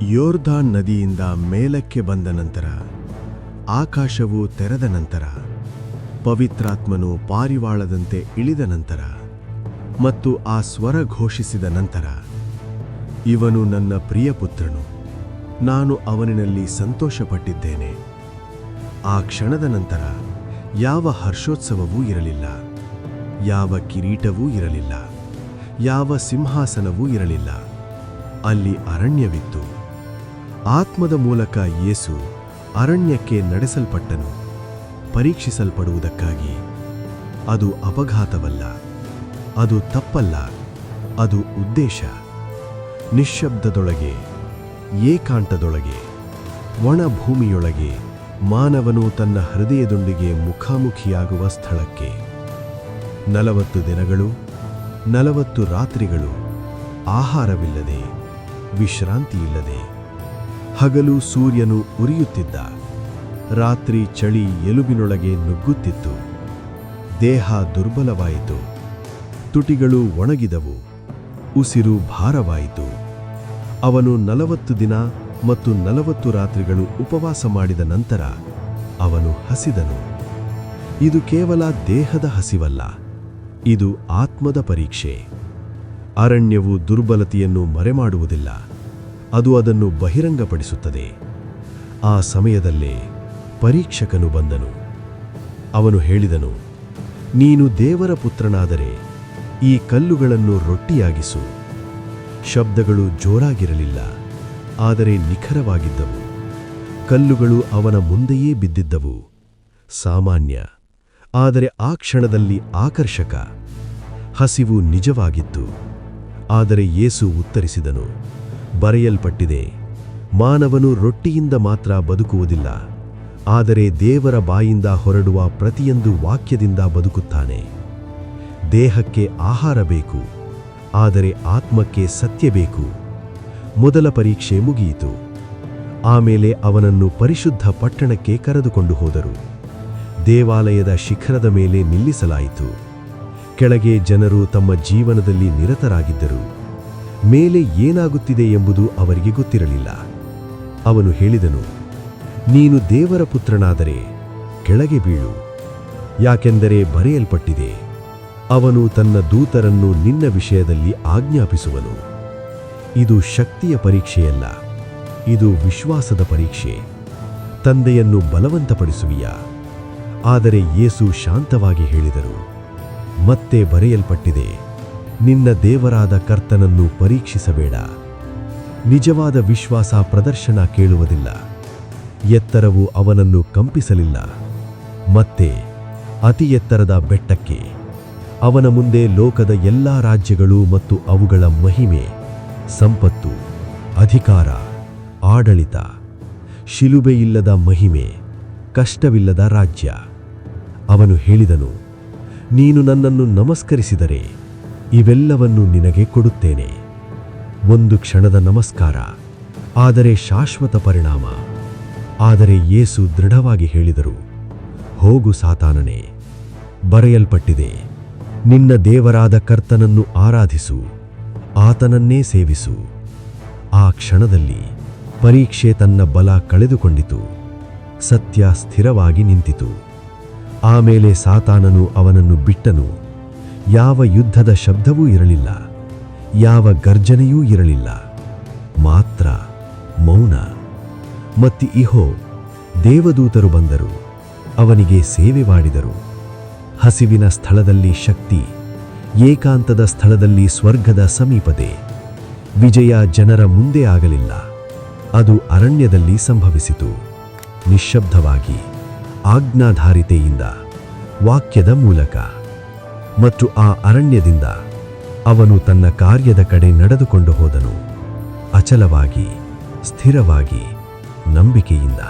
ಯೋರ್ದಾನ್ ನದಿಯಿಂದ ಮೇಲಕ್ಕೆ ಬಂದ ನಂತರ, ಆಕಾಶವು ತೆರೆದ ನಂತರ, ಪವಿತ್ರಾತ್ಮನು ಪಾರಿವಾಳದಂತೆ ಇಳಿದ ನಂತರ ಮತ್ತು ಆ ಸ್ವರ ಘೋಷಿಸಿದ ನಂತರ, ಇವನು ನನ್ನ ಪ್ರಿಯಪುತ್ರನು, ನಾನು ಅವನಿನಲ್ಲಿ ಸಂತೋಷಪಟ್ಟಿದ್ದೇನೆ. ಆ ಕ್ಷಣದ ನಂತರ ಯಾವ ಹರ್ಷೋತ್ಸವವೂ ಇರಲಿಲ್ಲ, ಯಾವ ಕಿರೀಟವೂ ಇರಲಿಲ್ಲ, ಯಾವ ಸಿಂಹಾಸನವೂ ಇರಲಿಲ್ಲ. ಅಲ್ಲಿ ಅರಣ್ಯವಿತ್ತು. ಆತ್ಮದ ಮೂಲಕ ಯೇಸು ಅರಣ್ಯಕ್ಕೆ ನಡೆಸಲ್ಪಟ್ಟನು, ಪರೀಕ್ಷಿಸಲ್ಪಡುವುದಕ್ಕಾಗಿ. ಅದು ಅಪಘಾತವಲ್ಲ, ಅದು ತಪ್ಪಲ್ಲ, ಅದು ಉದ್ದೇಶ. ನಿಶ್ಶಬ್ದದೊಳಗೆ, ಏಕಾಂತದೊಳಗೆ, ಒಣ ಭೂಮಿಯೊಳಗೆ ಮಾನವನು ತನ್ನ ಹೃದಯದೊಂದಿಗೆ ಮುಖಾಮುಖಿಯಾಗುವ ಸ್ಥಳಕ್ಕೆ. 40 ದಿನಗಳು, 40 ರಾತ್ರಿಗಳು, ಆಹಾರವಿಲ್ಲದೆ, ವಿಶ್ರಾಂತಿಯಿಲ್ಲದೆ. ಹಗಲು ಸೂರ್ಯನು ಉರಿಯುತ್ತಿದ್ದ, ರಾತ್ರಿ ಚಳಿ ಎಲುಬಿನೊಳಗೆ ನುಗ್ಗುತ್ತಿತ್ತು. ದೇಹ ದುರ್ಬಲವಾಯಿತು, ತುಟಿಗಳು ಒಣಗಿದವು, ಉಸಿರು ಭಾರವಾಯಿತು. ಅವನು 40 ದಿನ ಮತ್ತು 40 ರಾತ್ರಿಗಳು ಉಪವಾಸ ಮಾಡಿದ ನಂತರ ಅವನು ಹಸಿದನು. ಇದು ಕೇವಲ ದೇಹದ ಹಸಿವಲ್ಲ, ಇದು ಆತ್ಮದ ಪರೀಕ್ಷೆ. ಅರಣ್ಯವು ದುರ್ಬಲತೆಯನ್ನು ಮರೆಮಾಡುವುದಿಲ್ಲ, ಅದು ಅದನ್ನು ಬಹಿರಂಗಪಡಿಸುತ್ತದೆ. ಆ ಸಮಯದಲ್ಲೇ ಪರೀಕ್ಷಕನು ಬಂದನು. ಅವನು ಹೇಳಿದನು, ನೀನು ದೇವರ ಪುತ್ರನಾದರೆ ಈ ಕಲ್ಲುಗಳನ್ನು ರೊಟ್ಟಿಯಾಗಿಸು. ಶಬ್ದಗಳು ಜೋರಾಗಿರಲಿಲ್ಲ, ಆದರೆ ನಿಖರವಾಗಿದ್ದವು. ಕಲ್ಲುಗಳು ಅವನ ಮುಂದೆಯೇ ಬಿದ್ದಿದ್ದವು. ಸಾಮಾನ್ಯ, ಆದರೆ ಆ ಕ್ಷಣದಲ್ಲಿ ಆಕರ್ಷಕ. ಹಸಿವು ನಿಜವಾಗಿತ್ತು. ಆದರೆ ಯೇಸು ಉತ್ತರಿಸಿದನು, ಬರೆಯಲ್ಪಟ್ಟಿದೆ, ಮಾನವನು ರೊಟ್ಟಿಯಿಂದ ಮಾತ್ರ ಬದುಕುವುದಿಲ್ಲ, ಆದರೆ ದೇವರ ಬಾಯಿಂದ ಹೊರಡುವ ಪ್ರತಿಯೊಂದು ವಾಕ್ಯದಿಂದ ಬದುಕುತ್ತಾನೆ. ದೇಹಕ್ಕೆ ಆಹಾರ ಬೇಕು, ಆದರೆ ಆತ್ಮಕ್ಕೆ ಸತ್ಯ ಬೇಕು. ಮೊದಲ ಪರೀಕ್ಷೆ ಮುಗಿಯಿತು. ಆಮೇಲೆ ಅವನನ್ನು ಪರಿಶುದ್ಧ ಪಟ್ಟಣಕ್ಕೆ ಕರೆದುಕೊಂಡು ಹೋದರು. ದೇವಾಲಯದ ಶಿಖರದ ಮೇಲೆ ನಿಲ್ಲಿಸಲಾಯಿತು. ಕೆಳಗೆ ಜನರು ತಮ್ಮ ಜೀವನದಲ್ಲಿ ನಿರತರಾಗಿದ್ದರು. ಮೇಲೆ ಏನಾಗುತ್ತಿದೆ ಎಂಬುದು ಅವರಿಗೆ ಗೊತ್ತಿರಲಿಲ್ಲ. ಅವನು ಹೇಳಿದನು, ನೀನು ದೇವರ ಪುತ್ರನಾದರೆ ಕೆಳಗೆ ಬೀಳು, ಯಾಕೆಂದರೆ ಬರೆಯಲ್ಪಟ್ಟಿದೆ, ಅವನು ತನ್ನ ದೂತರನ್ನು ನಿನ್ನ ವಿಷಯದಲ್ಲಿ ಆಜ್ಞಾಪಿಸುವನು. ಇದು ಶಕ್ತಿಯ ಪರೀಕ್ಷೆಯಲ್ಲ, ಇದು ವಿಶ್ವಾಸದ ಪರೀಕ್ಷೆ. ತಂದೆಯನ್ನು ಬಲವಂತಪಡಿಸುವಿಯಾ? ಆದರೆ ಯೇಸು ಶಾಂತವಾಗಿ ಹೇಳಿದರು, ಮತ್ತೆ ಬರೆಯಲ್ಪಟ್ಟಿದೆ, ನಿನ್ನ ದೇವರಾದ ಕರ್ತನನ್ನು ಪರೀಕ್ಷಿಸಬೇಡ. ನಿಜವಾದ ವಿಶ್ವಾಸ ಪ್ರದರ್ಶನ ಕೇಳುವುದಿಲ್ಲ. ಎತ್ತರವು ಅವನನ್ನು ಕಂಪಿಸಲಿಲ್ಲ. ಮತ್ತೆ ಅತಿ ಎತ್ತರದ ಬೆಟ್ಟಕ್ಕೆ. ಅವನ ಮುಂದೆ ಲೋಕದ ಎಲ್ಲಾ ರಾಜ್ಯಗಳು ಮತ್ತು ಅವುಗಳ ಮಹಿಮೆ, ಸಂಪತ್ತು, ಅಧಿಕಾರ, ಆಡಳಿತ, ಶಿಲುಬೆಯಿಲ್ಲದ ಮಹಿಮೆ, ಕಷ್ಟವಿಲ್ಲದ ರಾಜ್ಯ. ಅವನು ಹೇಳಿದನು, ನೀನು ನನ್ನನ್ನು ನಮಸ್ಕರಿಸಿದರೆ ಇವೆಲ್ಲವನ್ನು ನಿನಗೆ ಕೊಡುತ್ತೇನೆ. ಒಂದು ಕ್ಷಣದ ನಮಸ್ಕಾರ, ಆದರೆ ಶಾಶ್ವತ ಪರಿಣಾಮ. ಆದರೆ ಯೇಸು ದೃಢವಾಗಿ ಹೇಳಿದರು, ಹೋಗು ಸಾತಾನನೇ, ಬರೆಯಲ್ಪಟ್ಟಿದೆ, ನಿನ್ನ ದೇವರಾದ ಕರ್ತನನ್ನು ಆರಾಧಿಸು, ಆತನನ್ನೇ ಸೇವಿಸು. ಆ ಕ್ಷಣದಲ್ಲಿ ಪರೀಕ್ಷೆ ತನ್ನ ಬಲ ಕಳೆದುಕೊಂಡಿತು. ಸತ್ಯ ಸ್ಥಿರವಾಗಿ ನಿಂತಿತು. ಆಮೇಲೆ ಸಾತಾನನು ಅವನನ್ನು ಬಿಟ್ಟನು. ಯಾವ ಯುದ್ಧದ ಶಬ್ದವೂ ಇರಲಿಲ್ಲ, ಯಾವ ಗರ್ಜನೆಯೂ ಇರಲಿಲ್ಲ, ಮಾತ್ರ ಮೌನ. ಮತ್ತು ಇಹೋ, ದೇವದೂತರು ಬಂದರು, ಅವನಿಗೆ ಸೇವೆ ಮಾಡಿದರು. ಹಸಿವಿನ ಸ್ಥಳದಲ್ಲಿ ಶಕ್ತಿ, ಏಕಾಂತದ ಸ್ಥಳದಲ್ಲಿ ಸ್ವರ್ಗದ ಸಮೀಪತೆ. ವಿಜಯ ಜನರ ಮುಂದೆ ಆಗಲಿಲ್ಲ, ಅದು ಅರಣ್ಯದಲ್ಲಿ ಸಂಭವಿಸಿತು. ನಿಶ್ಶಬ್ದವಾಗಿ, ಆಜ್ಞಾಧಾರಿತೆಯಿಂದ, ವಾಕ್ಯದ ಮೂಲಕ. ಮತ್ತು ಆ ಅರಣ್ಯದಿಂದ ಅವನು ತನ್ನ ಕಾರ್ಯದ ಕಡೆ ನಡೆದುಕೊಂಡು ಹೋದನು, ಅಚಲವಾಗಿ, ಸ್ಥಿರವಾಗಿ, ನಂಬಿಕೆಯಿಂದ.